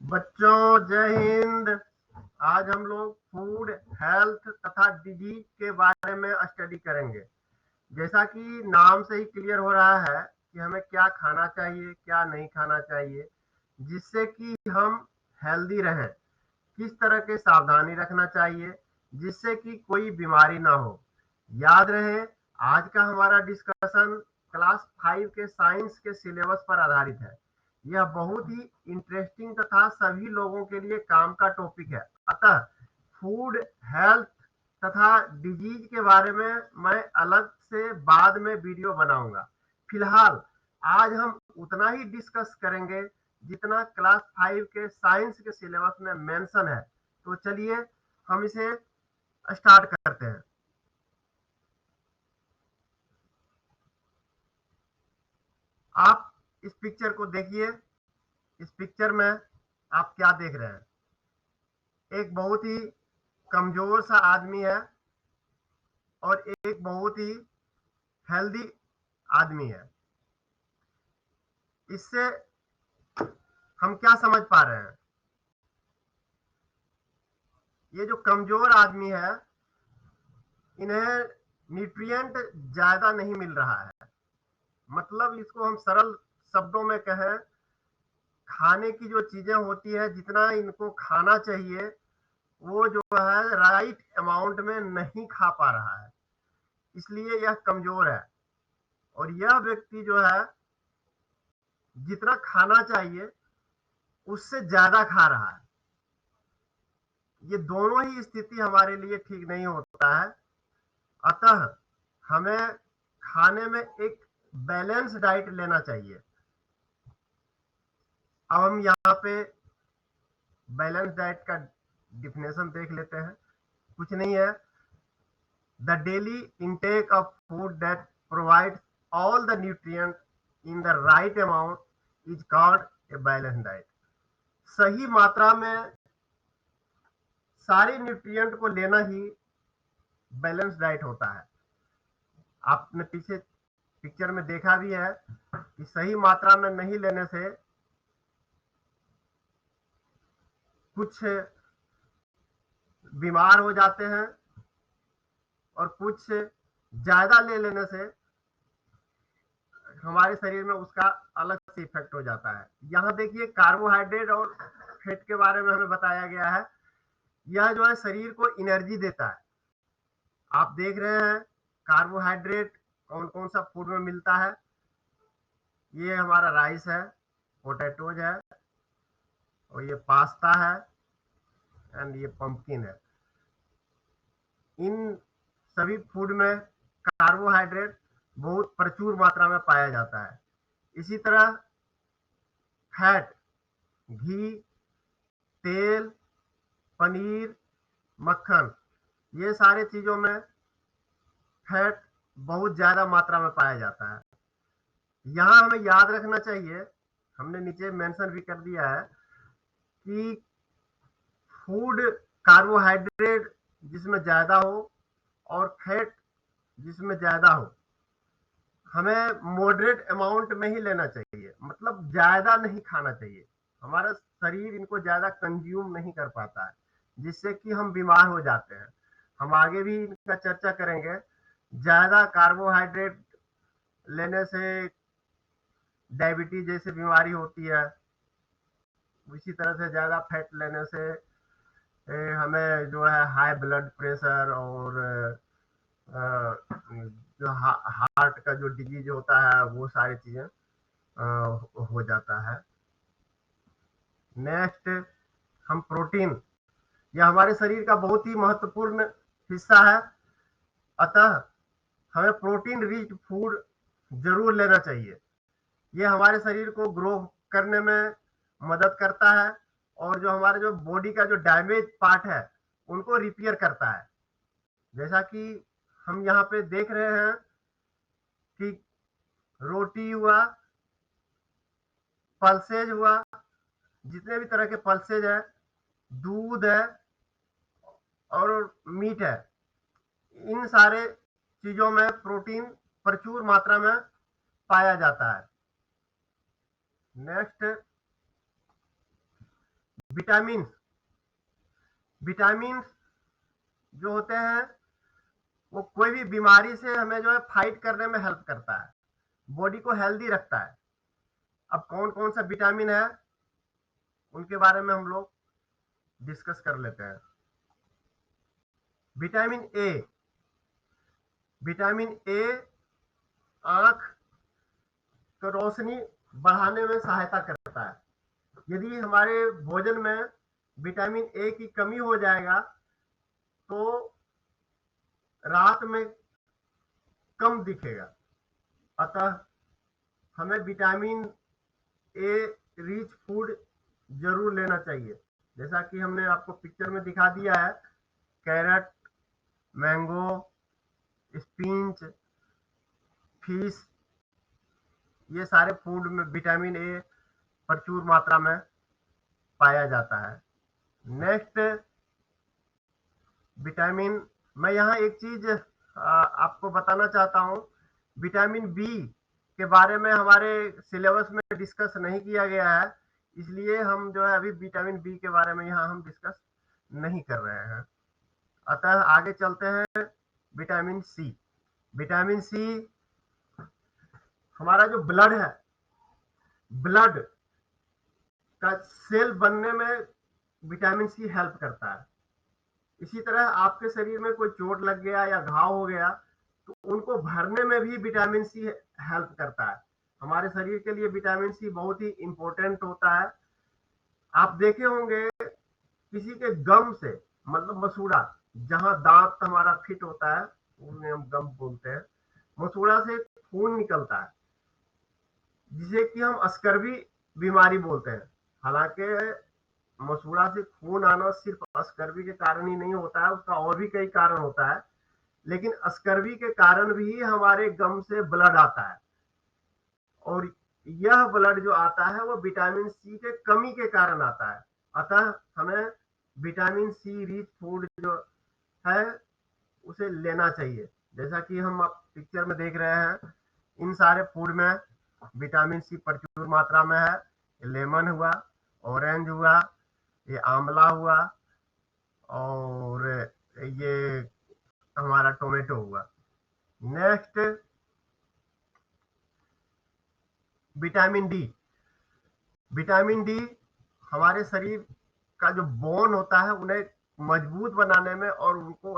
बच्चों जय हिंद। आज हम लोग फूड हेल्थ तथा डिजीज के बारे में स्टडी करेंगे। जैसा कि नाम से ही क्लियर हो रहा है कि हमें क्या खाना चाहिए क्या नहीं खाना चाहिए जिससे कि हम हेल्दी रहें, किस तरह के सावधानी रखना चाहिए जिससे कि कोई बीमारी ना हो। याद रहे, आज का हमारा डिस्कशन क्लास 5 के साइंस के सिलेबस पर आधारित है। यह बहुत ही इंटरेस्टिंग तथा सभी लोगों के लिए काम का टॉपिक है। अतः फूड हेल्थ तथा डिजीज के बारे में मैं अलग से बाद में वीडियो बनाऊंगा। फिलहाल आज हम उतना ही डिस्कस करेंगे जितना क्लास 5 के साइंस के सिलेबस में मेंशन है। तो चलिए हम इसे स्टार्ट करते हैं। आप इस पिक्चर को देखिए। इस पिक्चर में आप क्या देख रहे हैं? एक बहुत ही कमजोर सा आदमी है और एक बहुत ही हेल्दी आदमी है। इससे हम क्या समझ पा रहे हैं? ये जो कमजोर आदमी है, इन्हें न्यूट्रिएंट ज्यादा नहीं मिल रहा है। मतलब इसको हम सरल शब्दों में कहें, खाने की जो चीजें होती है जितना इनको खाना चाहिए वो जो है राइट अमाउंट में नहीं खा पा रहा है, इसलिए यह कमजोर है। और यह व्यक्ति जो है जितना खाना चाहिए उससे ज्यादा खा रहा है। ये दोनों ही स्थिति हमारे लिए ठीक नहीं होता है। अतः हमें खाने में एक बैलेंस डाइट लेना चाहिए। अब हम यहाँ पे बैलेंस डाइट का डिफिनेशन देख लेते हैं। कुछ नहीं है, the daily intake of food that provides all the nutrients in the right amount is called a balanced diet। सही मात्रा में सारे न्यूट्रिएंट को लेना ही बैलेंस डाइट होता है। आपने पीछे पिक्चर में देखा भी है कि सही मात्रा में नहीं लेने से कुछ बीमार हो जाते हैं और कुछ ज्यादा ले लेने से हमारे शरीर में उसका अलग से इफेक्ट हो जाता है। यहाँ देखिए, कार्बोहाइड्रेट और फैट के बारे में हमें बताया गया है। यह जो है शरीर को एनर्जी देता है। आप देख रहे हैं कार्बोहाइड्रेट कौन कौन सा फूड में मिलता है। ये हमारा राइस है, पोटैटोज है, और ये पास्ता है, एंड ये पंपकिन है। इन सभी फूड में कार्बोहाइड्रेट बहुत प्रचुर मात्रा में पाया जाता है। इसी तरह फैट, घी, तेल, पनीर, मक्खन, ये सारे चीजों में फैट बहुत ज्यादा मात्रा में पाया जाता है। यहाँ हमें याद रखना चाहिए, हमने नीचे मेंशन भी कर दिया है कि फूड कार्बोहाइड्रेट जिसमें ज्यादा हो और फैट जिसमें ज्यादा हो, हमें मॉडरेट अमाउंट में ही लेना चाहिए। मतलब ज्यादा नहीं खाना चाहिए। हमारा शरीर इनको ज्यादा कंज्यूम नहीं कर पाता है, जिससे कि हम बीमार हो जाते हैं। हम आगे भी इनका चर्चा करेंगे। ज्यादा कार्बोहाइड्रेट लेने से डायबिटीज जैसी बीमारी होती है। इसी तरह से ज्यादा फैट लेने से हमें जो है हाई ब्लड प्रेशर और जो हार्ट का जो डिजीज होता है वो सारी चीजें हो जाता है। नेक्स्ट, हम प्रोटीन, यह हमारे शरीर का बहुत ही महत्वपूर्ण हिस्सा है। अतः हमें प्रोटीन रिच फूड जरूर लेना चाहिए। यह हमारे शरीर को ग्रो करने में मदद करता है और जो हमारे जो बॉडी का जो डैमेज पार्ट है उनको रिपेयर करता है। जैसा कि हम यहाँ पे देख रहे हैं कि रोटी हुआ, पल्सेज हुआ, जितने भी तरह के पल्सेज है, दूध है और मीट है, इन सारे चीजों में प्रोटीन प्रचुर मात्रा में पाया जाता है। नेक्स्ट, विटामिन विटामिन जो होते हैं वो कोई भी बीमारी से हमें जो है फाइट करने में हेल्प करता है, बॉडी को हेल्दी रखता है। अब कौन कौन सा विटामिन है उनके बारे में हम लोग डिस्कस कर लेते हैं। विटामिन ए, विटामिन ए आंख की रोशनी बढ़ाने में सहायता करता है। यदि हमारे भोजन में विटामिन ए की कमी हो जाएगा तो रात में कम दिखेगा, अतः हमें विटामिन ए रिच फूड जरूर लेना चाहिए। जैसा कि हमने आपको पिक्चर में दिखा दिया है, कैरेट, मैंगो, स्पिंच, फिश, ये सारे फूड में विटामिन ए प्रचुर मात्रा में पाया जाता है। नेक्स्ट विटामिन, मैं यहाँ एक चीज आपको बताना चाहता हूँ, विटामिन बी के बारे में हमारे सिलेबस में डिस्कस नहीं किया गया है, इसलिए हम जो है अभी विटामिन बी के बारे में यहाँ हम डिस्कस नहीं कर रहे हैं। अतः आगे चलते हैं विटामिन सी। विटामिन सी हमारा जो ब्लड है, ब्लड का सेल बनने में विटामिन सी हेल्प करता है। इसी तरह आपके शरीर में कोई चोट लग गया या घाव हो गया तो उनको भरने में भी विटामिन सी हेल्प करता है। हमारे शरीर के लिए विटामिन सी बहुत ही इंपॉर्टेंट होता है। आप देखे होंगे किसी के गम से, मतलब मसूड़ा, जहां दांत हमारा फिट होता है उन्हें हम गम बोलते हैं, मसूड़ा से खून निकलता है जिसे कि हम अस्कर्वी बीमारी बोलते हैं। हालांकि मसूड़ा से खून आना सिर्फ अस्कर्वी के कारण ही नहीं होता है, उसका और भी कई कारण होता है, लेकिन अस्कर्वी के कारण भी हमारे गम से ब्लड आता है, और यह ब्लड जो आता है वो विटामिन सी के कमी के कारण आता है। अतः हमें विटामिन सी रिच फूड जो है उसे लेना चाहिए। जैसा कि हम आप पिक्चर में देख रहे हैं, इन सारे फूड में विटामिन सी प्रचुर मात्रा में है। लेमन हुआ, ऑरेंज हुआ, ये आंवला हुआ, और ये हमारा टोमेटो हुआ। Next vitamin D. Vitamin D हमारे शरीर का जो बोन होता है उन्हें मजबूत बनाने में और उनको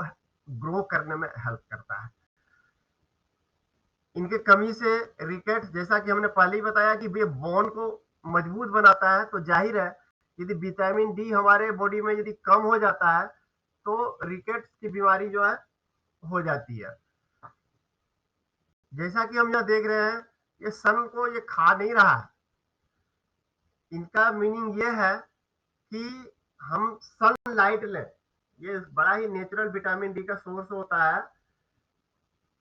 ग्रो करने में हेल्प करता है। इनके कमी से रिकेट, जैसा कि हमने पहले ही बताया कि ये बोन को मजबूत बनाता है, तो जाहिर है यदि विटामिन डी हमारे बॉडी में यदि कम हो जाता है तो रिकेट्स की बीमारी जो है हो जाती है। जैसा कि हम यहाँ देख रहे हैं, ये सन को ये खा नहीं रहा है। इनका मीनिंग ये है कि हम सनलाइट लें, ये बड़ा ही नेचुरल विटामिन डी का सोर्स होता है।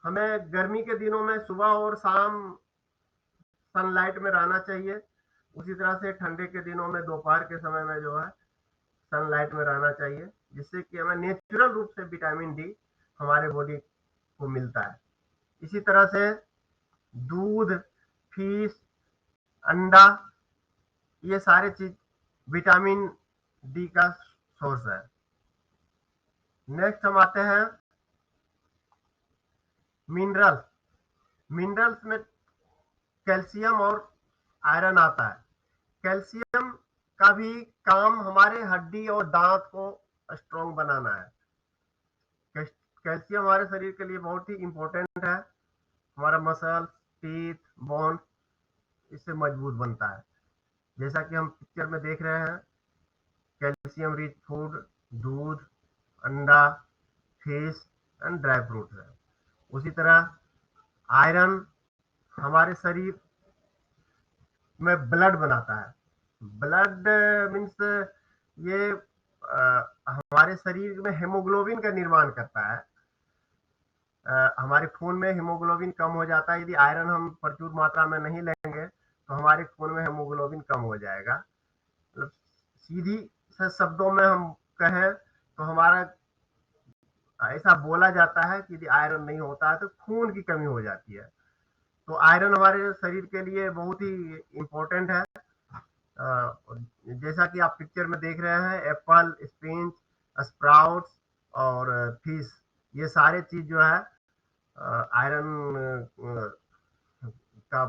हमें गर्मी के दिनों में सुबह और शाम सनलाइट में रहना चाहिए, उसी तरह से ठंडे के दिनों में दोपहर के समय में जो है सनलाइट में रहना चाहिए, जिससे कि हमें नेचुरल रूप से विटामिन डी हमारे बॉडी को मिलता है। इसी तरह से दूध, फिश, अंडा, ये सारे चीज विटामिन डी का सोर्स है। नेक्स्ट हम आते हैं मिनरल्स। मिनरल्स में कैल्शियम और आयरन आता है। कैल्शियम का भी काम हमारे हड्डी और दांत को स्ट्रॉन्ग बनाना है। कैल्शियम हमारे शरीर के लिए बहुत ही इंपॉर्टेंट है। हमारा मसल, टीथ, बोन इससे मजबूत बनता है। जैसा कि हम पिक्चर में देख रहे हैं, कैल्शियम रिच फूड दूध, अंडा, फिश एंड ड्राई फ्रूट है। उसी तरह आयरन हमारे शरीर में ब्लड बनाता है। ब्लड मीन्स ये हमारे शरीर में हेमोग्लोबिन का निर्माण करता है। हमारे खून में हीमोग्लोबिन कम हो जाता है, यदि आयरन हम प्रचुर मात्रा में नहीं लेंगे तो हमारे खून में हीमोग्लोबिन कम हो जाएगा। मतलब सीधी से शब्दों में हम कहें तो हमारा ऐसा बोला जाता है कि यदि आयरन नहीं होता है तो खून की कमी हो जाती है। तो आयरन हमारे शरीर के लिए बहुत ही इम्पोर्टेंट है। जैसा कि आप पिक्चर में देख रहे हैं, एप्पल, स्पिंच, स्प्राउट्स और फिश, ये सारे चीज जो है आयरन का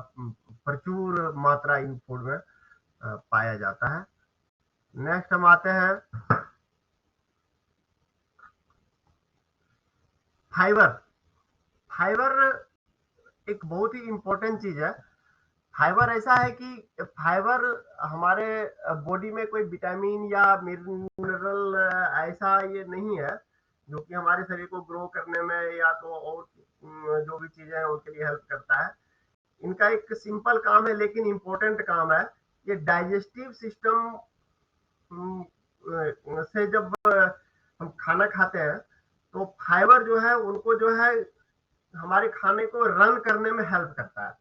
प्रचुर मात्रा इन फूड में पाया जाता है। नेक्स्ट हम आते हैं फाइबर। फाइबर एक बहुत ही इंपॉर्टेंट चीज है। फाइबर ऐसा है कि फाइबर हमारे बॉडी में कोई विटामिन या मिनरल ऐसा ये नहीं है जो कि हमारे शरीर को ग्रो करने में या तो और जो भी चीजें हैं उनके लिए हेल्प करता है। इनका एक सिंपल काम है लेकिन इम्पोर्टेंट काम है। ये डाइजेस्टिव सिस्टम से जब हम खाना खाते हैं तो फाइबर जो है उनको जो है हमारे खाने को रन करने में हेल्प करता है।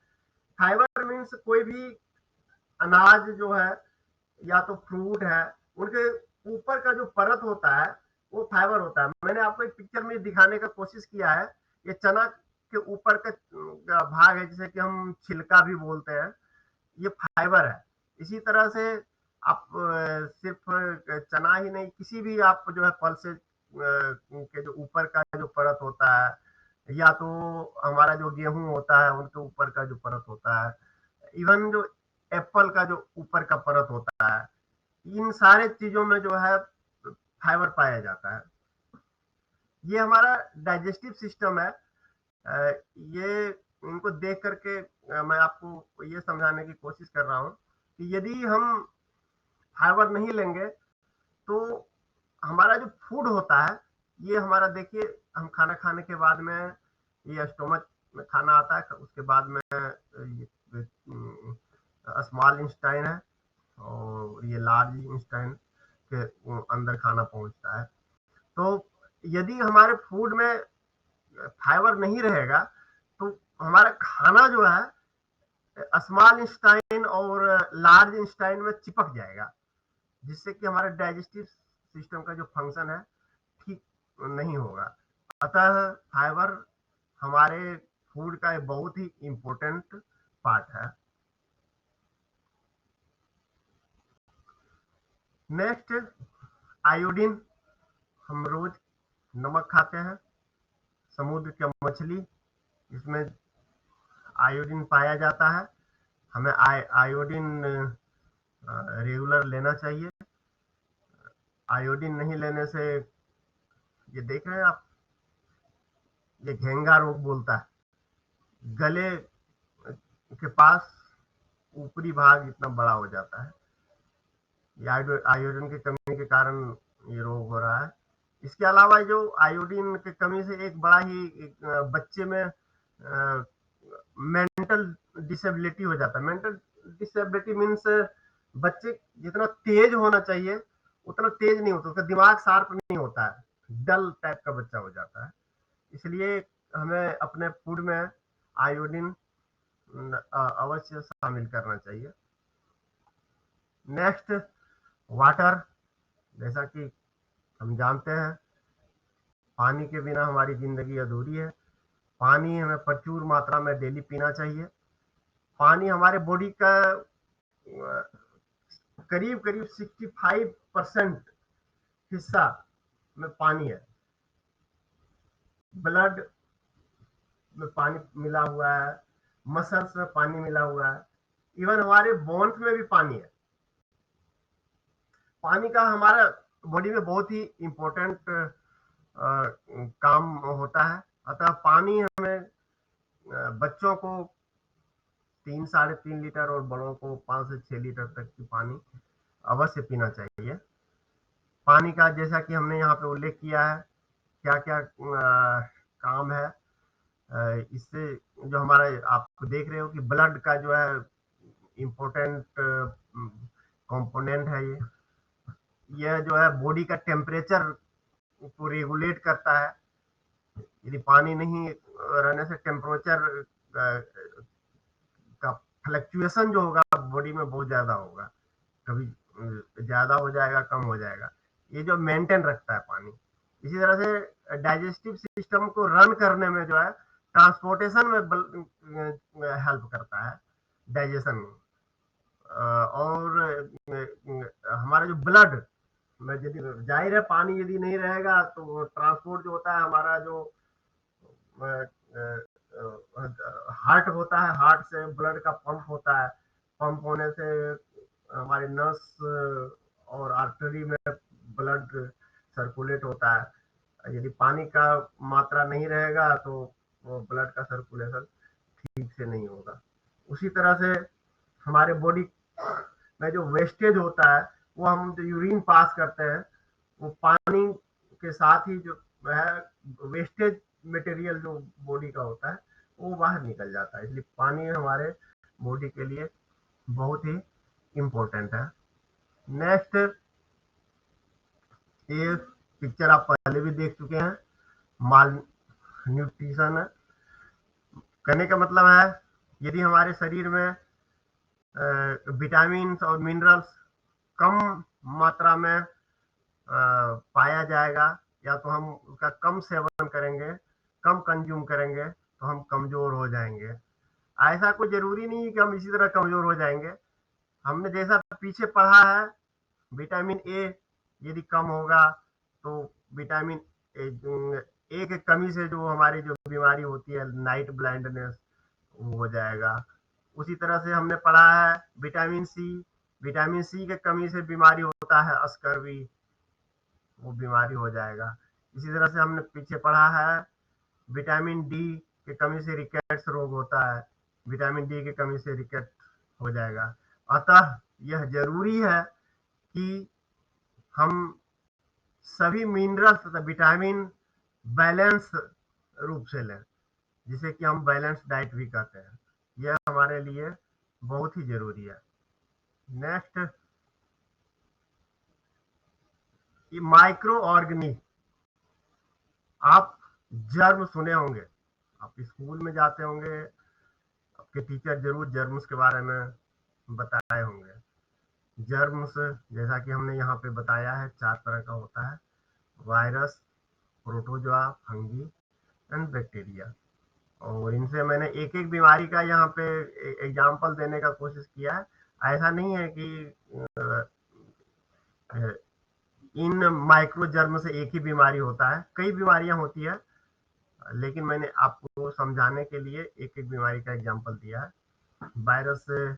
फाइबर मीन्स कोई भी अनाज जो है या तो फ्रूट है, उनके ऊपर का जो परत होता है वो फाइबर होता है। मैंने आपको एक पिक्चर में दिखाने का कोशिश किया है। ये चना के ऊपर का भाग है जिसे कि हम छिलका भी बोलते हैं, ये फाइबर है। इसी तरह से आप सिर्फ चना ही नहीं, किसी भी आप जो है फल से के जो ऊपर का जो परत होता है या तो हमारा जो गेहूं होता है उनके ऊपर का जो परत होता है, इवन जो एप्पल का जो ऊपर का परत होता है, इन सारे चीजों में जो है फाइबर पाया जाता है। ये हमारा डाइजेस्टिव सिस्टम है। ये इनको देख करके मैं आपको ये समझाने की कोशिश कर रहा हूँ कि यदि हम फाइबर नहीं लेंगे तो हमारा जो फूड होता है, ये हमारा देखिए, हम खाना खाने के बाद में ये स्टोमक में खाना आता है, उसके बाद में ये स्मॉल इंस्टाइन है और ये लार्ज इंस्टाइन के अंदर खाना पहुंचता है। तो यदि हमारे फूड में फाइबर नहीं रहेगा तो हमारा खाना जो है स्मॉल इंस्टाइन और लार्ज इंस्टाइन में चिपक जाएगा, जिससे कि हमारे डाइजेस्टिव सिस्टम का जो फंक्शन है ठीक नहीं होगा। अतः फाइबर हमारे फूड का एक बहुत ही इंपॉर्टेंट पार्ट है। Next, iodine. हम रोज नमक खाते हैं, समुद्र की मछली, इसमें आयोडीन पाया जाता है। हमें आयोडीन रेगुलर लेना चाहिए। आयोडीन नहीं लेने से, ये देख रहे हैं आप, ये घेंगा रोग बोलता है, गले के पास ऊपरी भाग इतना बड़ा हो जाता है। ये आयोडीन की कमी के कारण ये रोग हो रहा है। इसके अलावा जो आयोडीन की कमी से एक बड़ा ही बच्चे में मेंटल डिसेबिलिटी हो जाता है। मेंटल डिसेबिलिटी मीन्स बच्चे जितना तेज होना चाहिए उतना तेज नहीं होता, उसका दिमाग शार्प नहीं होता है, डल टाइप का बच्चा हो जाता है। इसलिए हमें अपने फूड में आयोडीन अवश्य शामिल करना चाहिए। Next, water. जैसा कि हम जानते हैं, पानी के बिना हमारी जिंदगी अधूरी है। पानी हमें प्रचुर मात्रा में डेली पीना चाहिए। पानी हमारे बॉडी का करीब करीब 65% हिस्सा में पानी है। ब्लड में पानी मिला हुआ है, मसल्स में पानी मिला हुआ है, इवन हमारे बोन्स में भी पानी है। पानी का हमारा बॉडी में बहुत ही इंपॉर्टेंट काम होता है। अतः पानी हमें बच्चों को 3-3.5 लीटर और बड़ों को 5 से 6 लीटर तक की पानी अवश्य पीना चाहिए। पानी का जैसा कि हमने यहाँ पे उल्लेख किया है क्या क्या काम है, इससे जो हमारा आप देख रहे हो कि ब्लड का जो है इम्पोर्टेंट कंपोनेंट है। ये जो है बॉडी का टेम्परेचर को रेगुलेट करता है। यदि पानी नहीं रहने से टेम्परेचर का फ्लक्चुएशन जो होगा बॉडी में बहुत ज्यादा होगा, कभी ज्यादा हो जाएगा, कम हो जाएगा। ये जो मेंटेन रखता है पानी। इसी तरह से डाइजेस्टिव सिस्टम को रन करने में जो है ट्रांसपोर्टेशन में हेल्प करता है, डाइजेशन में। और हमारा जो ब्लड में, यदि जाहिर है पानी यदि नहीं रहेगा तो ट्रांसपोर्ट जो होता है, हमारा जो हार्ट होता है, हार्ट से ब्लड का पंप होता है, पंप होने से हमारे नस और आर्टरी में ब्लड सर्कुलेट होता है। यदि पानी का मात्रा नहीं रहेगा तो वो ब्लड का सर्कुलेशन ठीक से नहीं होगा। उसी तरह से हमारे बॉडी में जो वेस्टेज होता है, वो हम जो यूरिन पास करते हैं, वो पानी के साथ ही जो है वेस्टेज मटेरियल जो बॉडी का होता है वो बाहर निकल जाता है। इसलिए पानी हमारे बॉडी के लिए बहुत ही इम्पोर्टेंट है। नेक्स्ट, ये पिक्चर आप पहले भी देख चुके हैं, माल न्यूट्रिशन है। कहने का मतलब है यदि हमारे शरीर में विटामिन और मिनरल्स कम मात्रा में पाया जाएगा, या तो हम उसका कम सेवन करेंगे, कम कंज्यूम करेंगे, तो हम कमजोर हो जाएंगे। ऐसा कोई जरूरी नहीं है कि हम इसी तरह कमजोर हो जाएंगे। हमने जैसा पीछे पढ़ा है, विटामिन ए यदि कम होगा तो विटामिन ए की कमी से जो हमारी जो बीमारी होती है नाइट ब्लाइंडनेस, वो हो जाएगा। उसी तरह से हमने पढ़ा है विटामिन सी के कमी से बीमारी होता है स्कर्वी, वो बीमारी हो जाएगा। इसी तरह से हमने पीछे पढ़ा है विटामिन डी की कमी से रिकेट्स रोग होता है, विटामिन डी की कमी से रिकेट हो जाएगा। अतः यह जरूरी है कि हम सभी मिनरल्स तथा विटामिन बैलेंस रूप से लें, जिसे कि हम बैलेंस डाइट भी कहते हैं। यह हमारे लिए बहुत ही जरूरी है। Next, micro organism. आप जर्म सुने होंगे, आप स्कूल में जाते होंगे, आपके टीचर जरूर जर्म्स के बारे में बताए होंगे। जर्म्स जैसा कि हमने यहाँ पे बताया है 4 तरह का होता है, virus, protozoa, fungi and bacteria. और इनसे मैंने एक एक बीमारी का यहाँ पे एग्जाम्पल देने का कोशिश किया है। ऐसा नहीं है कि इन माइक्रो जर्म से एक ही बीमारी होता है, कई बीमारियां होती है, लेकिन मैंने आपको समझाने के लिए एक एक बीमारी का एग्जाम्पल दिया है। वायरस से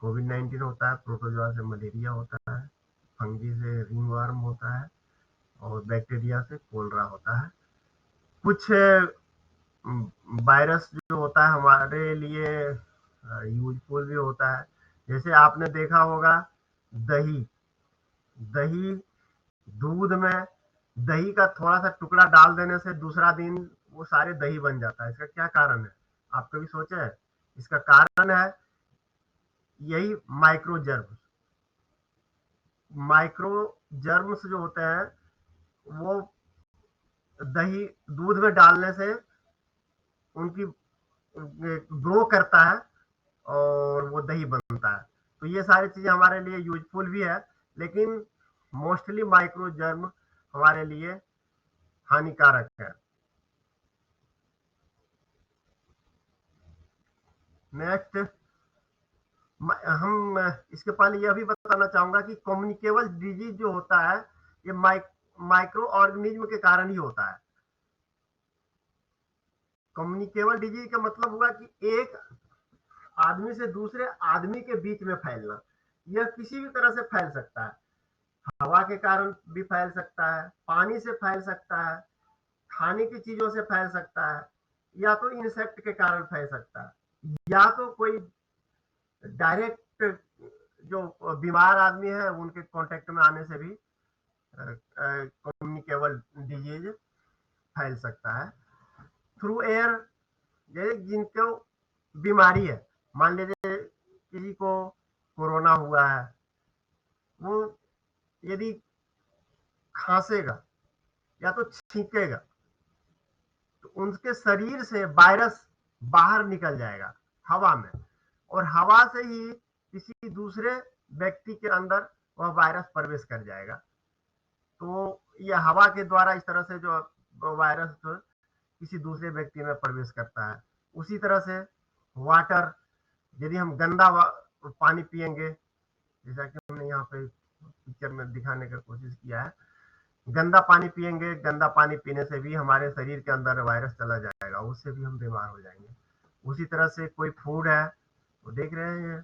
कोविड-19 होता है, प्रोटोजोआ से मलेरिया होता है, फंगी से रिंगवर्म होता है, और बैक्टीरिया से कोलरा होता है। कुछ वायरस जो होता है हमारे लिए यूजफुल भी होता है। जैसे आपने देखा होगा दही, दही दूध में दही का थोड़ा सा टुकड़ा डाल देने से दूसरा दिन वो सारे दही बन जाता है। इसका क्या कारण है, आप कभी सोचे हैं? इसका कारण है यही माइक्रो जर्म्स। माइक्रो जर्म्स जो होते हैं वो दही दूध में डालने से उनकी ग्रो करता है और वो दही बनता है। तो ये सारी चीजें हमारे लिए यूजफुल भी है, लेकिन मोस्टली माइक्रो जर्म हमारे लिए हानिकारक है। नेक्स्ट, हम इसके पहले यह भी बताना चाहूंगा कि कम्युनिकेबल डिजीज जो होता है ये माइक्रो ऑर्गेनिज्म के कारण ही होता है। कम्युनिकेबल डिजीज का मतलब हुआ कि एक आदमी से दूसरे आदमी के बीच में फैलना। यह किसी भी तरह से फैल सकता है, हवा के कारण भी फैल सकता है, पानी से फैल सकता है, खाने की चीजों से फैल सकता है, या तो इंसेक्ट के कारण फैल सकता है, या तो कोई डायरेक्ट जो बीमार आदमी है उनके कांटेक्ट में आने से भी कम्युनिकेबल डिजीज फैल सकता है। थ्रू एयर, जैसे जिनको बीमारी है, मान लीजिए किसी को कोरोना हुआ है, वो यदि खांसेगा या तो छींकेगा तो उनके शरीर से वायरस बाहर निकल जाएगा हवा में, और हवा से ही किसी दूसरे व्यक्ति के अंदर वह वायरस प्रवेश कर जाएगा। तो यह हवा के द्वारा इस तरह से जो वायरस किसी दूसरे व्यक्ति में प्रवेश करता है। उसी तरह से वाटर, यदि हम गंदा पानी पिएंगे, जैसा कि हमने यहाँ पे पिक्चर में दिखाने का कोशिश किया है। गंदा पानी पिएंगे, गंदा पानी पीने से भी हमारे शरीर के अंदर वायरस चला जाएगा, उससे भी हम बीमार हो जाएंगे। उसी तरह से कोई फूड है, वो देख रहे हैं, ये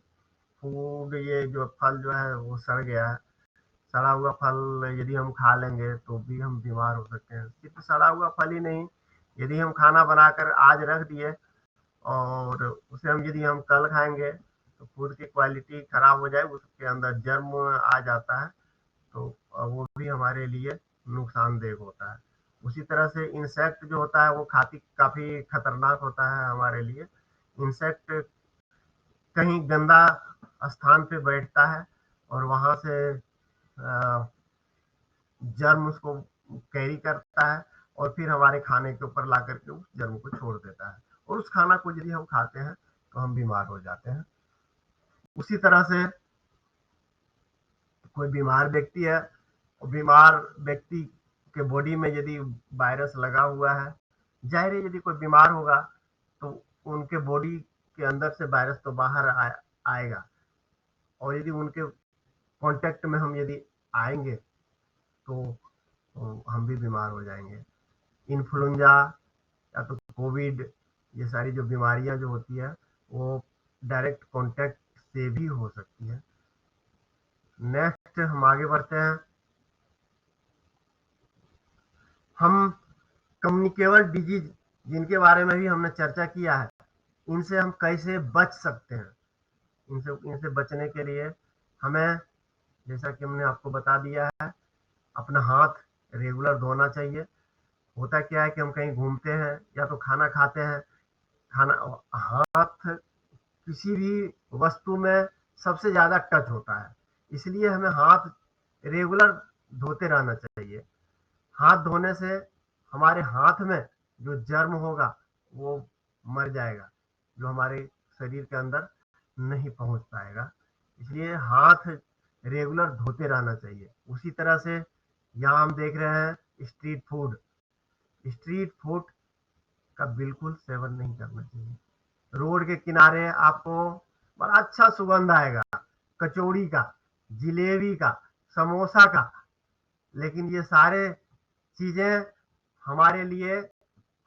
फूड, ये जो फल जो है वो सड़ गया है, सड़ा हुआ फल यदि हम खा लेंगे तो भी हम बीमार हो सकते हैं। सिर्फ सड़ा हुआ फल ही नहीं, यदि हम खाना बनाकर आज रख दिए और उसे हम यदि हम कल खाएंगे तो फूड की क्वालिटी खराब हो जाए, उसके अंदर जर्म आ जाता है, तो वो भी हमारे लिए नुकसानदेह होता है। उसी तरह से इंसेक्ट जो होता है वो खाती काफी खतरनाक होता है हमारे लिए। इंसेक्ट कहीं गंदा स्थान पे बैठता है और वहां से जर्म उसको कैरी करता है और फिर हमारे खाने के ऊपर ला करके उस जर्म को छोड़ देता है, और उस खाना को यदि हम खाते हैं तो हम बीमार हो जाते हैं। उसी तरह से कोई बीमार व्यक्ति है, बीमार व्यक्ति के बॉडी में यदि वायरस लगा हुआ है, जाहिर है यदि कोई बीमार होगा तो उनके बॉडी के अंदर से वायरस तो बाहर आएगा, और यदि उनके कांटेक्ट में हम यदि आएंगे तो हम भी बीमार हो जाएंगे। इन्फ्लुएंजा या तो कोविड, ये सारी जो बीमारियां जो होती है वो डायरेक्ट कांटेक्ट से भी हो सकती है। नेक्स्ट हम आगे बढ़ते हैं। हम कम्युनिकेबल डिजीज जिनके बारे में भी हमने चर्चा किया है, इनसे हम कैसे बच सकते हैं। इनसे इनसे बचने के लिए हमें, जैसा कि हमने आपको बता दिया है, अपना हाथ रेगुलर धोना चाहिए। होता क्या है कि हम कहीं घूमते हैं या तो खाना खाते हैं, खाना हाथ किसी भी वस्तु में सबसे ज्यादा टच होता है, इसलिए हमें हाथ रेगुलर धोते रहना चाहिए। हाथ धोने से हमारे हाथ में जो जर्म होगा वो मर जाएगा, जो हमारे शरीर के अंदर नहीं पहुंच पाएगा। इसलिए हाथ रेगुलर धोते रहना चाहिए। उसी तरह से यहाँ हम देख रहे हैं स्ट्रीट फूड, स्ट्रीट फूड का बिल्कुल सेवन नहीं करना चाहिए। रोड के किनारे आपको बड़ा अच्छा सुगंध आएगा कचौड़ी का, जिलेबी का, समोसा का, लेकिन ये सारे चीजें हमारे लिए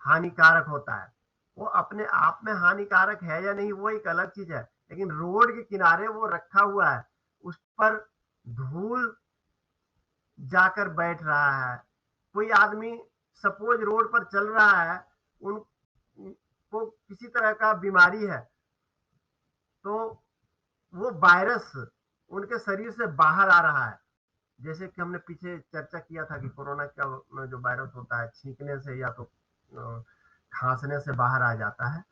हानिकारक होता है। वो अपने आप में हानिकारक है या नहीं वो एक अलग चीज है, लेकिन रोड के किनारे वो रखा हुआ है, उस पर धूल जाकर बैठ रहा है। कोई आदमी सपोज रोड पर चल रहा है, उनको किसी तरह का बीमारी है, तो वो वायरस उनके शरीर से बाहर आ रहा है। जैसे कि हमने पीछे चर्चा किया था कि कोरोना का जो वायरस होता है छींकने से या तो खांसने से बाहर आ जाता है,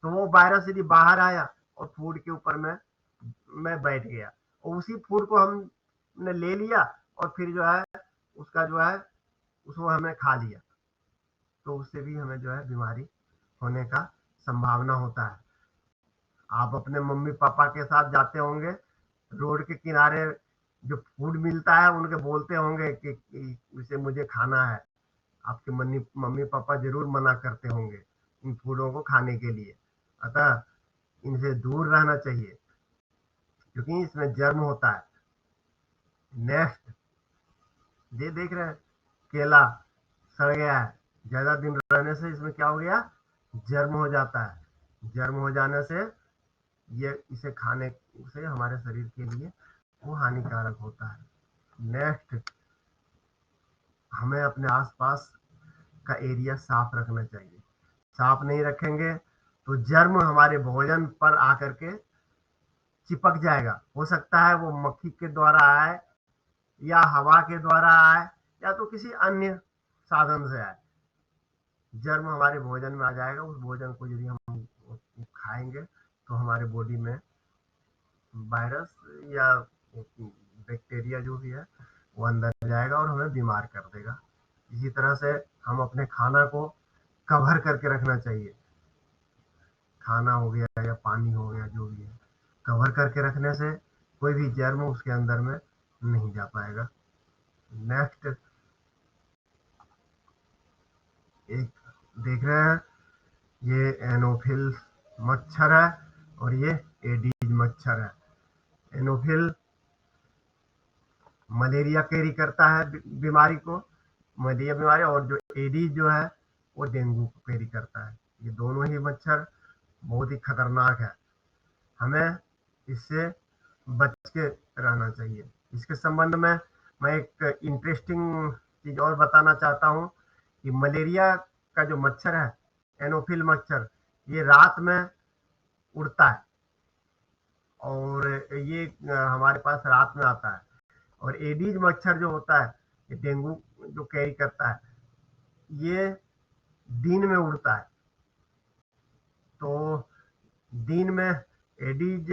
तो वो वायरस यदि बाहर आया और फूड के ऊपर में बैठ गया, और उसी फूड को हमने ले लिया और फिर जो है उसका जो है उसको हमें खा लिया, तो उससे भी हमें जो है बीमारी होने का संभावना होता है। आप अपने मम्मी पापा के साथ जाते होंगे, रोड के किनारे जो फूड मिलता है उनके बोलते होंगे कि इसे मुझे खाना है। आपके मम्मी पापा जरूर मना करते होंगे इन फूडों को खाने के लिए, अतः इनसे दूर रहना चाहिए क्योंकि इसमें जर्म होता है। नेक्स्ट, ये देख रहे हैं केला सड़ गया है, ज्यादा दिन रहने से इसमें क्या हो गया, जर्म हो जाता है। जर्म हो जाने से ये इसे खाने से हमारे शरीर के लिए वो हानिकारक होता है। नेक्स्ट, हमें अपने आसपास का एरिया साफ रखना चाहिए। साफ नहीं रखेंगे तो जर्म हमारे भोजन पर आकर के चिपक जाएगा। हो सकता है वो मक्खी के द्वारा आए या हवा के द्वारा आए या तो किसी अन्य साधन से आए, जर्म हमारे भोजन में आ जाएगा। उस भोजन को यदि हम खाएंगे तो हमारे बॉडी में वायरस या बैक्टीरिया जो भी है वो अंदर जाएगा और हमें बीमार कर देगा। इसी तरह से हम अपने खाना को कवर करके रखना चाहिए। खाना हो गया या पानी हो गया, जो भी है, कवर करके रखने से कोई भी जर्म उसके अंदर में नहीं जा पाएगा। नेक्स्ट, एक देख रहे हैं, ये एनोफिल मच्छर है और ये एडीज मच्छर है। एनोफिल मलेरिया कैरी करता है बीमारी को, मलेरिया बीमारी, और जो एडीज जो है वो डेंगू को कैरी करता है। ये दोनों ही मच्छर बहुत ही खतरनाक है, हमें इससे बच के रहना चाहिए। इसके संबंध में मैं एक इंटरेस्टिंग चीज और बताना चाहता हूँ कि मलेरिया का जो मच्छर है, एनोफिल मच्छर, ये रात में उड़ता है और ये हमारे पास रात में आता है। और एडीज मच्छर जो होता है, ये डेंगू जो कैरी करता है, ये दिन में उड़ता है। तो दिन में एडीज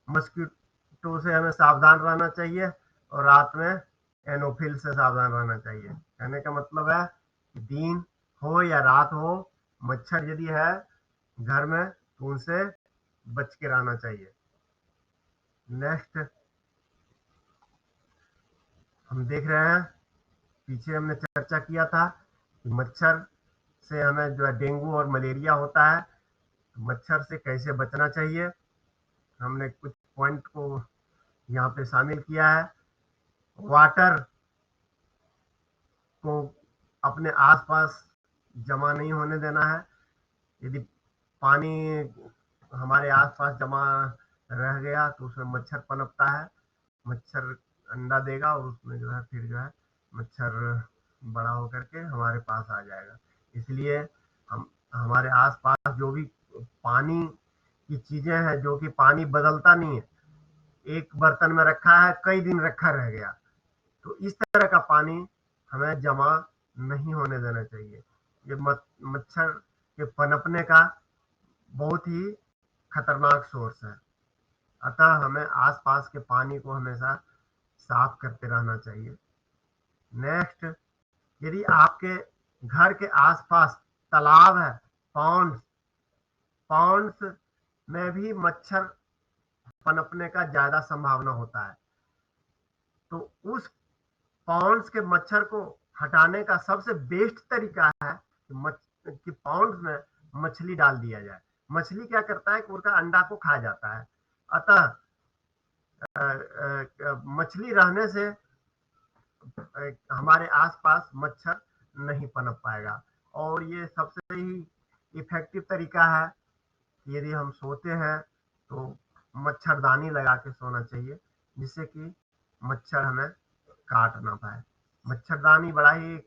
मस्किटो से हमें सावधान रहना चाहिए और रात में एनोफिल से सावधान रहना चाहिए। कहने का मतलब है कि दिन हो या रात हो, मच्छर यदि है घर में तो उनसे बच के रहना चाहिए। नेक्स्ट हम देख रहे हैं, पीछे हमने चर्चा किया था कि मच्छर से हमें जो है डेंगू और मलेरिया होता है, तो मच्छर से कैसे बचना चाहिए, हमने कुछ पॉइंट को यहाँ पे शामिल किया है। वाटर को अपने आसपास जमा नहीं होने देना है। यदि पानी हमारे आसपास जमा रह गया तो उसमें मच्छर पनपता है, मच्छर अंडा देगा और उसमें जो है फिर जो है मच्छर बड़ा होकर के हमारे पास आ जाएगा। इसलिए हम हमारे आसपास जो भी पानी की चीजें हैं, जो कि पानी बदलता नहीं है, एक बर्तन में रखा है कई दिन रखा रह गया, तो इस तरह का पानी हमें जमा नहीं होने देना चाहिए। ये मच्छर के पनपने का बहुत ही खतरनाक सोर्स है। अतः हमें आसपास के पानी को हमेशा साफ करते रहना चाहिए। नेक्स्ट, यदि आपके घर के आसपास तालाब है, पॉन्ड्स पॉन्ड्स में भी मच्छर पनपने का ज्यादा संभावना होता है। तो उस पॉन्ड्स के मच्छर को हटाने का सबसे बेस्ट तरीका है कि पॉन्ड्स में मछली डाल दिया जाए। मछली क्या करता है कि उनका अंडा को खा जाता है। अतः मछली रहने से हमारे आसपास मच्छर नहीं पनप पाएगा। और ये सबसे ही इफेक्टिव तरीका है कि यदि हम सोते हैं तो मच्छरदानी लगा के सोना चाहिए, जिससे कि मच्छर हमें काट ना पाए। मच्छरदानी बड़ा ही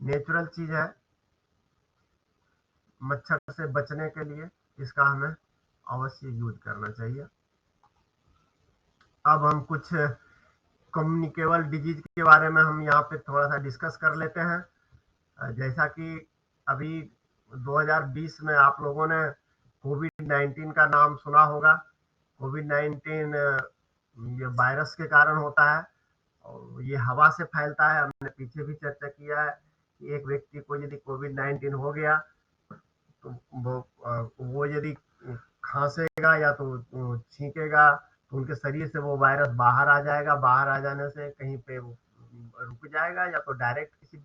नेचुरल चीज है मच्छर से बचने के लिए, इसका हमें अवश्य यूज करना चाहिए। अब हम कुछ कम्युनिकेबल डिजीज के बारे में हम यहाँ पे थोड़ा सा डिस्कस कर लेते हैं। जैसा कि अभी 2020 में आप लोगों ने कोविड-19 का नाम सुना होगा। कोविड-19 ये वायरस के कारण होता है और ये हवा से फैलता है। हमने पीछे भी चर्चा किया है कि एक व्यक्ति को यदि कोविड-19 हो गया तो वो यदि खांसेगा या तो छींकेगा तो उनके शरीर से वो वायरस बाहर आ जाएगा। बाहर आ जाने से कहीं पे रुक जाएगा या तो डायरेक्ट किसी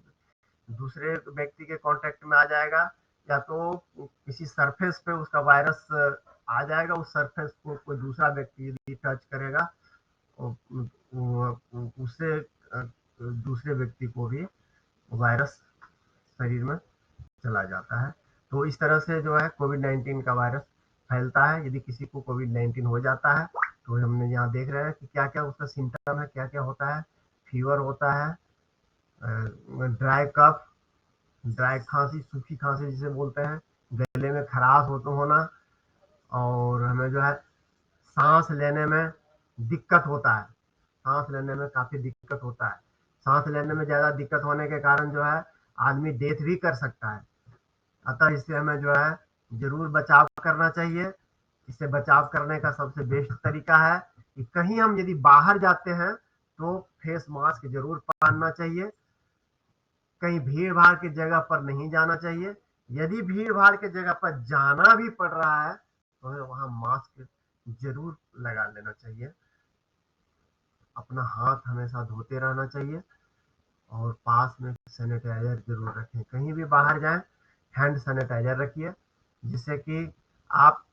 दूसरे व्यक्ति के कांटेक्ट में आ जाएगा, या तो किसी सरफेस पे उसका वायरस आ जाएगा। उस सरफेस को कोई दूसरा व्यक्ति यदि टच करेगा उससे दूसरे व्यक्ति को भी वायरस शरीर में चला जाता है। तो इस तरह से जो है कोविड-19 का वायरस फैलता है। यदि किसी को कोविड-19 हो जाता है तो हमने यहाँ देख रहे हैं कि क्या क्या उसका सिम्टम है, क्या क्या होता है। फीवर होता है, ड्राई कफ, ड्राई खांसी, सूखी खांसी जिसे बोलते हैं, गले में खराश होना, और हमें जो है सांस लेने में दिक्कत होता है। सांस लेने में काफी दिक्कत होता है। सांस लेने में ज्यादा दिक्कत होने के कारण जो है आदमी डेथ भी कर सकता है। अतः इससे हमें जो है जरूर बचाव करना चाहिए। इससे बचाव करने का सबसे बेस्ट तरीका है कि कहीं हम यदि बाहर जाते हैं तो फेस मास्क जरूर पहनना चाहिए। कहीं भीड़ भाड़ की जगह पर नहीं जाना चाहिए। यदि भीड़ भाड़ की जगह पर जाना भी पड़ रहा है तो हमें वहां मास्क जरूर लगा लेना चाहिए। अपना हाथ हमेशा धोते रहना चाहिए और पास में सैनिटाइजर जरूर रखें। कहीं भी बाहर जाएं हैंड सैनिटाइजर रखिए, जिससे कि आप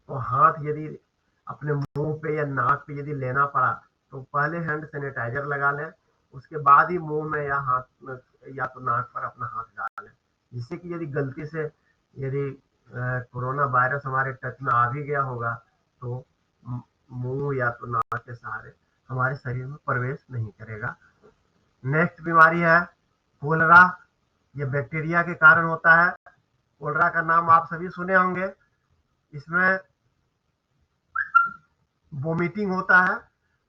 तो हाथ यदि अपने मुंह पे या नाक पे यदि लेना पड़ा तो पहले हैंड सैनिटाइजर लगा लें, उसके बाद ही मुंह में या हाथ में या तो नाक पर अपना हाथ डालें, जिससे कि यदि गलती से यदि कोरोना वायरस हमारे टच में आ भी गया होगा तो मुंह या तो नाक के सहारे हमारे शरीर में प्रवेश नहीं करेगा। नेक्स्ट बीमारी है कोलरा। ये बैक्टीरिया के कारण होता है। कोलरा का नाम आप सभी सुने होंगे। इसमें वोमिटिंग होता है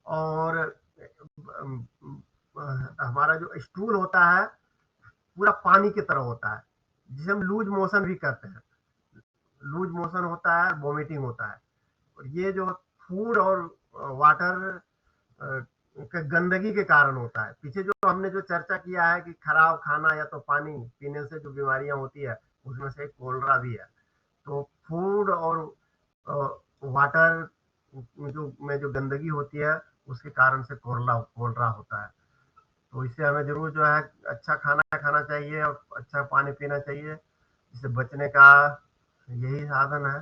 और हमारा जो स्टूल होता है पूरा पानी की तरह होता है, जिसे हम लूज मोशन भी कहते हैं। लूज मोशन होता है, वोमिटिंग होता है। और ये जो फूड और वाटर के गंदगी के कारण होता है। पीछे जो हमने जो चर्चा किया है कि खराब खाना या तो पानी पीने से जो बीमारियां होती है, उसमें से कोलरा भी है। तो फूड और वाटर जो गंदगी होती है उसके कारण से कोलरा होता है। तो इससे हमें जरूर जो है अच्छा खाना खाना चाहिए और अच्छा पानी पीना चाहिए। इससे बचने का यही साधन है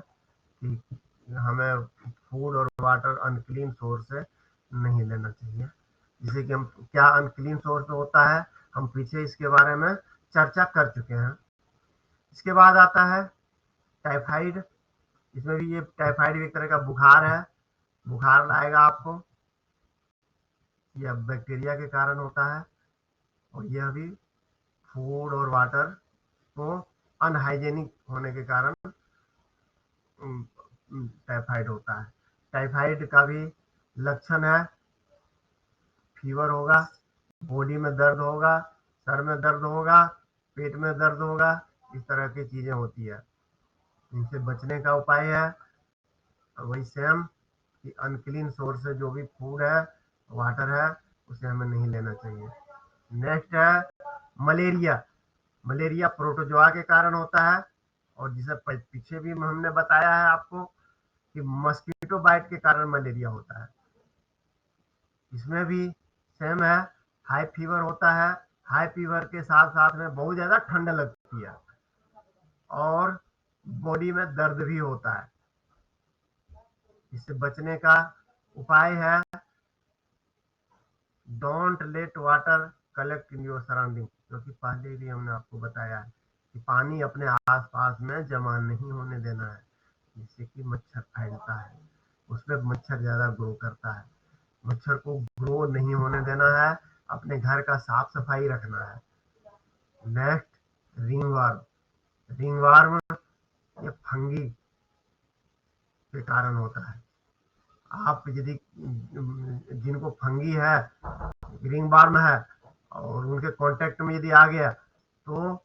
कि हमें फूड और वाटर अनक्लीन सोर्स से नहीं लेना चाहिए। जिसे कि हम क्या अनक्लीन सोर्स होता है, हम पीछे इसके बारे में चर्चा कर चुके हैं। इसके बाद आता है टाइफाइड। इसमें भी ये टाइफाइड एक तरह का बुखार है। बुखार लाएगा आपको, यह बैक्टीरिया के कारण होता है और यह भी फूड और वाटर को अनहाइजेनिक होने के कारण टाइफाइड होता है। टाइफाइड का भी लक्षण है फीवर होगा, बॉडी में दर्द होगा, सर में दर्द होगा, पेट में दर्द होगा, इस तरह की चीजें होती है। इनसे बचने का उपाय है वही सेम कि अनक्लीन सोर्स से जो भी फूड है वाटर है उसे हमें नहीं लेना चाहिए। नेक्स्ट है मलेरिया। मलेरिया प्रोटोजोआ के कारण होता है और जिसे पीछे भी हमने बताया है आपको कि मस्कीटो बाइट के कारण मलेरिया होता है। इसमें भी सेम है, हाई फीवर होता है। हाई फीवर के साथ साथ में बहुत ज्यादा ठंड लगती है और बॉडी में दर्द भी होता है। इससे बचने का उपाय है don't let water collect in your surrounding, क्योंकि पहले भी हमने आपको बताया है कि पानी अपने आसपास में जमा नहीं होने देना है, जिससे कि मच्छर फैलता है, उसमें मच्छर ज्यादा ग्रो करता है। मच्छर को ग्रो नहीं होने देना है, अपने घर का साफ सफाई रखना है। Next ringworm. रिंगवर्म ये फंगी के कारण होता है। आप यदि जिनको फंगी है, रिंगवर्म है और उनके कांटेक्ट में यदि आ गया तो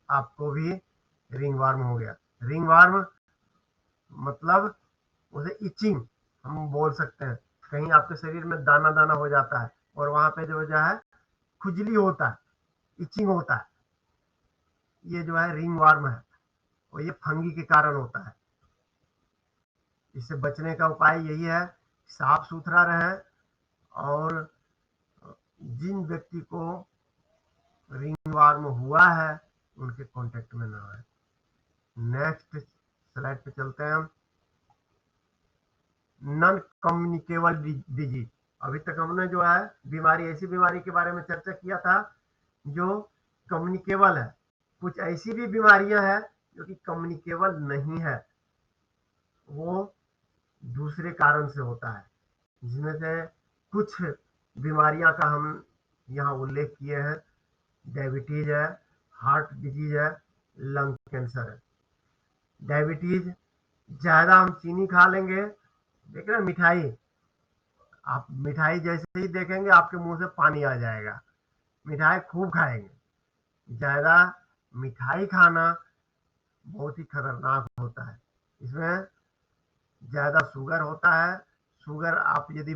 आपको भी रिंगवर्म हो गया। रिंगवर्म मतलब उसे इचिंग हम बोल सकते हैं। कहीं आपके शरीर में दाना दाना हो जाता है और वहां पे जो है खुजली होता है, इचिंग होता है, ये जो है रिंगवर्म है और ये फंगी के कारण होता है। इससे बचने का उपाय यही है साफ सुथरा रहे और जिन व्यक्ति को रिंगवर्म हुआ है उनके कांटेक्ट में ना आए। नेक्स्ट स्लाइड पे चलते हैं हम। Non communicable disease. अभी तक हमने जो है बीमारी, ऐसी बीमारी के बारे में चर्चा किया था जो कम्युनिकेबल है। कुछ ऐसी भी बीमारियां हैं जो कि कम्युनिकेबल नहीं है, वो दूसरे कारण से होता है, जिसमें से कुछ बीमारियां का हम यहाँ उल्लेख किए हैं। डायबिटीज है, हार्ट डिजीज है, लंग कैंसर है। डायबिटीज, ज्यादा हम चीनी खा लेंगे, देख रहे हैं मिठाई, आप मिठाई जैसे ही देखेंगे आपके मुंह से पानी आ जाएगा, मिठाई खूब खाएंगे। ज्यादा मिठाई खाना बहुत ही खतरनाक होता है। इसमें ज्यादा शुगर होता है। शुगर आप यदि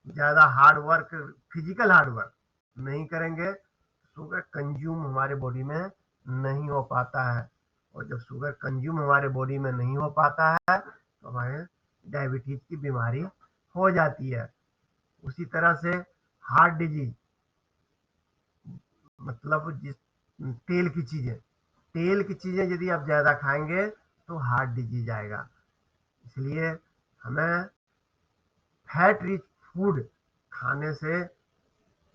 ज्यादा hard work, physical hard work नहीं करेंगे, शुगर कंज्यूम हमारे बॉडी में नहीं हो पाता है और जब शुगर कंज्यूम हमारे बॉडी में नहीं हो पाता है तो हमारे डायबिटीज की बीमारी हो जाती है। उसी तरह से हार्ट डिजीज मतलब जिस तेल की चीजें यदि आप ज्यादा खाएंगे तो हार्ट डिजीज आएगा। इसलिए हमें फैट रिच फूड खाने से,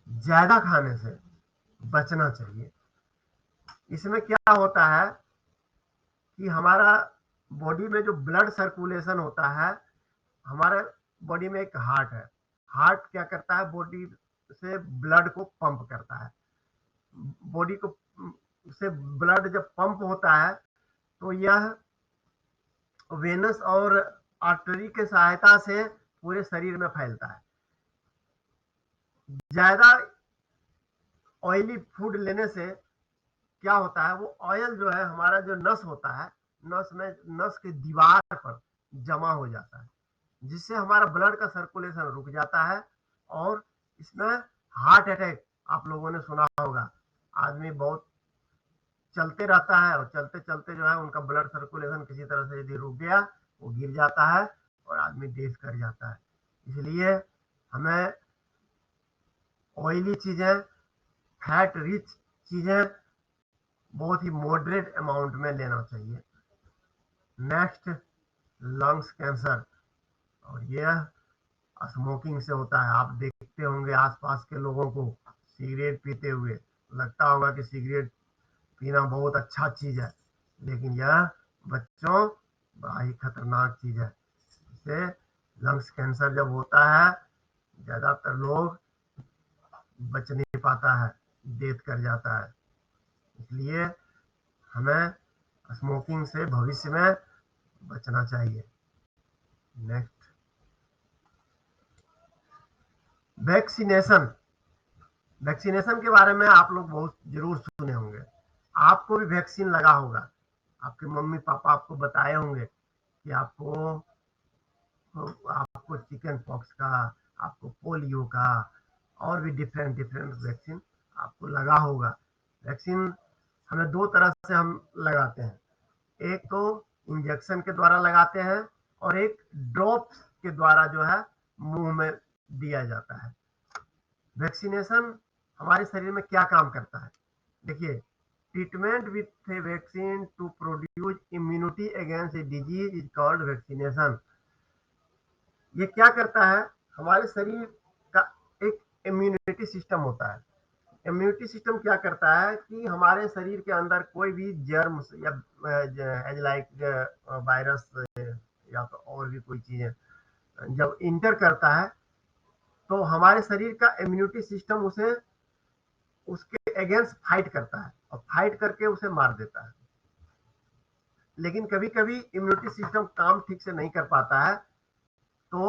ज्यादा खाने से बचना चाहिए। इसमें क्या होता है कि हमारा बॉडी में जो ब्लड सर्कुलेशन होता है, हमारे बॉडी में एक हार्ट है। हार्ट क्या करता है, बॉडी से ब्लड को पंप करता है। बॉडी को से ब्लड जब पंप होता है तो यह वेनस और आर्टरी के सहायता से पूरे शरीर में फैलता है। ज्यादा ऑयली फूड लेने से क्या होता है, वो ऑयल जो है हमारा जो नस होता है, नस के दीवार पर जमा हो जाता है, जिससे हमारा ब्लड का सर्कुलेशन रुक जाता है। और इसमें हार्ट अटैक, आप लोगों ने सुना होगा, आदमी बहुत चलते रहता है और चलते चलते जो है उनका ब्लड सर्कुलेशन किसी तरह से यदि रुक गया, वो गिर जाता है और आदमी डेथ कर जाता है। इसलिए हमें ऑयली चीजें, फैट रिच चीजें बहुत ही मॉडरेट अमाउंट में लेना चाहिए। नेक्स्ट, लंग्स कैंसर, और यह स्मोकिंग से होता है। आप देखते होंगे आसपास के लोगों को सिगरेट पीते हुए, लगता होगा कि सिगरेट पीना बहुत अच्छा चीज है, लेकिन यह बच्चों बड़ा ही खतरनाक चीज है। इससे लंग्स कैंसर जब होता है, ज्यादातर लोग बच नहीं पाता है, डेथ कर जाता है। इसलिए हमें स्मोकिंग से भविष्य में बचना चाहिए। Next, vaccination. वैक्सीनेशन के बारे में आप लोग बहुत जरूर सुने होंगे, आपको भी वैक्सीन लगा होगा। आपके मम्मी पापा आपको बताए होंगे कि आपको चिकन पॉक्स का, आपको पोलियो का, और भी डिफरेंट डिफरेंट वैक्सीन आपको लगा होगा। वैक्सीन हमें दो तरह से हम लगाते हैं, एक तो इंजेक्शन के द्वारा लगाते हैं और एक ड्रॉप्स के द्वारा जो है मुंह में दिया जाता है। वैक्सीनेशन हमारे शरीर में क्या काम करता है, देखिए, treatment with a vaccine to produce immunity against a disease is called vaccination. ये क्या करता है, हमारे शरीर का एक इम्यूनिटी सिस्टम होता है। इम्यूनिटी सिस्टम क्या करता है कि हमारे शरीर के अंदर कोई भी जर्म या लाइक वायरस या तो और भी कोई चीजें जब इंटर करता है, तो हमारे शरीर का इम्यूनिटी सिस्टम उसे उसके अगेंस्ट फाइट करता है और फाइट करके उसे मार देता है। लेकिन कभी कभी इम्यूनिटी सिस्टम काम ठीक से नहीं कर पाता है, तो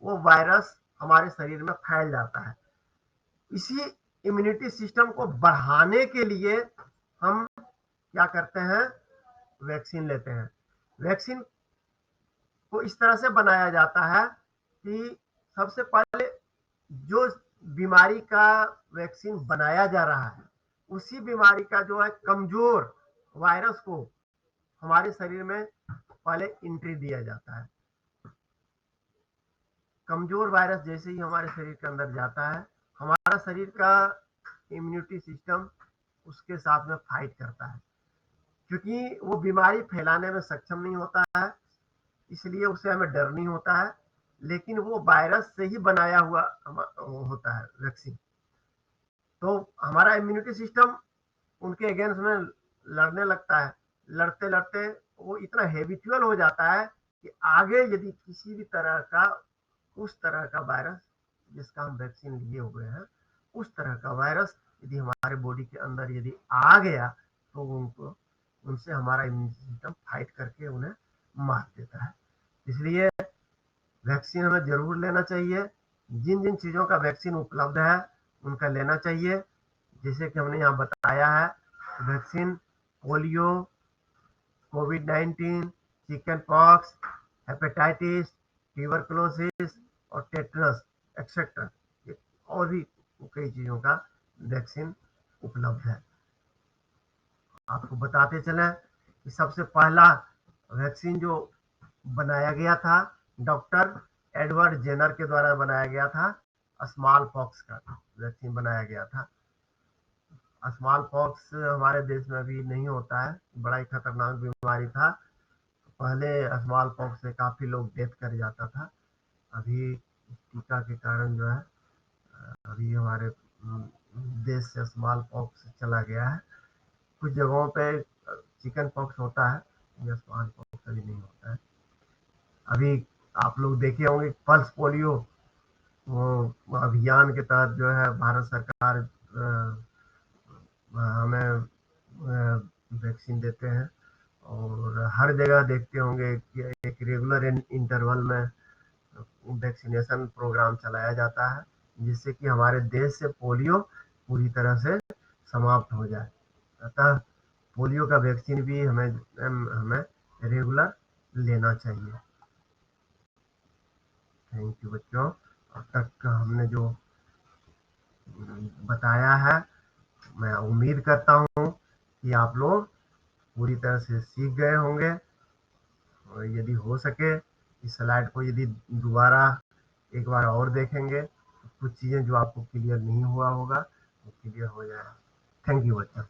वो वायरस हमारे शरीर में फैल जाता है। इसी इम्यूनिटी सिस्टम को बढ़ाने के लिए हम क्या करते हैं, वैक्सीन लेते हैं। वैक्सीन को इस तरह से बनाया जाता है कि सबसे पहले जो बीमारी का वैक्सीन बनाया जा रहा है, उसी बीमारी का जो है कमजोर वायरस को हमारे शरीर में पहले एंट्री दिया जाता है। कमजोर वायरस जैसे ही हमारे शरीर के अंदर जाता है, हमारा शरीर का इम्यूनिटी सिस्टम उसके साथ में फाइट करता है। क्योंकि वो बीमारी फैलाने में सक्षम नहीं होता है, इसलिए उसे हमें डर नहीं होता है, लेकिन वो वायरस से ही बनाया हुआ होता है वैक्सीन। तो हमारा इम्यूनिटी सिस्टम उनके अगेंस्ट में लड़ने लगता है। लड़ते लड़ते वो इतना हैबिचुअल हो जाता है कि आगे यदि किसी भी तरह का, उस तरह का वायरस जिसका हम वैक्सीन लिए हुए हैं, उस तरह का वायरस यदि हमारे बॉडी के अंदर यदि आ गया, तो उनको उनसे हमारा इम्यून सिस्टम फाइट करके उन्हें मार देता है। इसलिए वैक्सीन हमें जरूर लेना चाहिए। जिन जिन चीजों का वैक्सीन उपलब्ध है उनका लेना चाहिए, जैसे कि हमने यहाँ बताया है। वैक्सीन पोलियो, कोविड-19, चिकन पॉक्स, हेपेटाइटिस, ट्यूबरकुलोसिस और टेटनस एक्सेट्रा, और भी कई चीजों का वैक्सीन उपलब्ध है। आपको बताते चले कि सबसे पहला वैक्सीन जो बनाया गया था, डॉक्टर एडवर्ड जेनर के द्वारा बनाया गया था, स्मॉल पॉक्स का वैक्सीन बनाया गया था। स्मॉल पॉक्स हमारे देश में अभी नहीं होता है, बड़ा ही खतरनाक बीमारी था। पहले स्मॉल पॉक्स से काफी लोग डेथ कर जाता था। अभी टीका के कारण जो है अभी हमारे देश से स्मॉल पॉक्स चला गया है। कुछ जगहों पे चिकन पॉक्स होता है, या स्मॉल पॉक्स अभी नहीं होता है। अभी आप लोग देखे होंगे पल्स पोलियो वो अभियान के तहत जो है भारत सरकार हमें वैक्सीन देते हैं, और हर जगह देखते होंगे कि एक रेगुलर इंटरवल में वैक्सीनेशन प्रोग्राम चलाया जाता है, जिससे कि हमारे देश से पोलियो पूरी तरह से समाप्त हो जाए। अतः पोलियो का वैक्सीन भी हमें हमें रेगुलर लेना चाहिए। थैंक यू बच्चों, अब तक हमने जो बताया है, मैं उम्मीद करता हूँ कि आप लोग पूरी तरह से सीख गए होंगे। और यदि हो सके इस स्लाइड को यदि दोबारा एक बार और देखेंगे तो कुछ चीज़ें जो आपको क्लियर नहीं हुआ होगा वो क्लियर हो जाए। थैंक यू बच्चों।